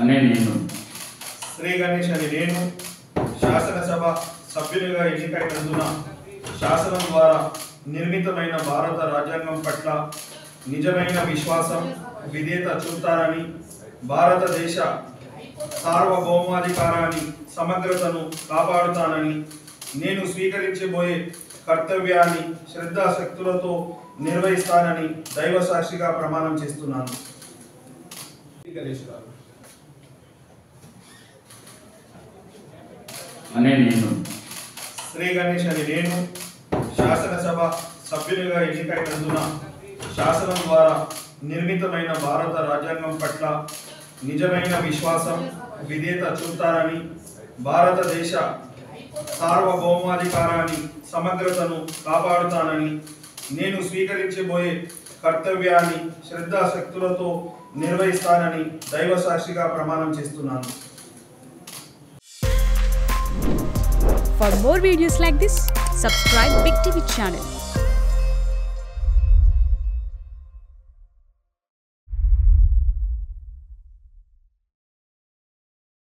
అనే నేను శ్రీ గణేష్ అని నేను శాసనసభ సభ్యునిగా ఎన్నికైనందున శాసనం ద్వారా నిర్మితమైన భారత రాజ్యాంగం పట్ల నిజమైన విశ్వాసం విధేయత చూపుతానని, భారతదేశ సార్వభౌమాధికారాన్ని సమగ్రతను కాపాడుతానని, నేను స్వీకరించబోయే కర్తవ్యాన్ని శ్రద్ధాశక్తులతో నిర్వహిస్తానని దైవ సాక్షిగా ప్రమాణం చేస్తున్నాను. అనే నేను శ్రీ గణేష్ అని నేను శాసనసభ సభ్యునిగా ఎన్నికైనందున శాసనం ద్వారా నిర్మితమైన భారత రాజ్యాంగం పట్ల నిజమైన విశ్వాసం విధేయత చూపుతానని, భారతదేశ సార్వభౌమాధికారాన్ని సమగ్రతను కాపాడుతానని, నేను స్వీకరించబోయే కర్తవ్యాన్ని శ్రద్ధాశక్తులతో నిర్వహిస్తానని దైవ సాక్షిగా ప్రమాణం చేస్తున్నాను. For more videos like this, subscribe Big TV channel.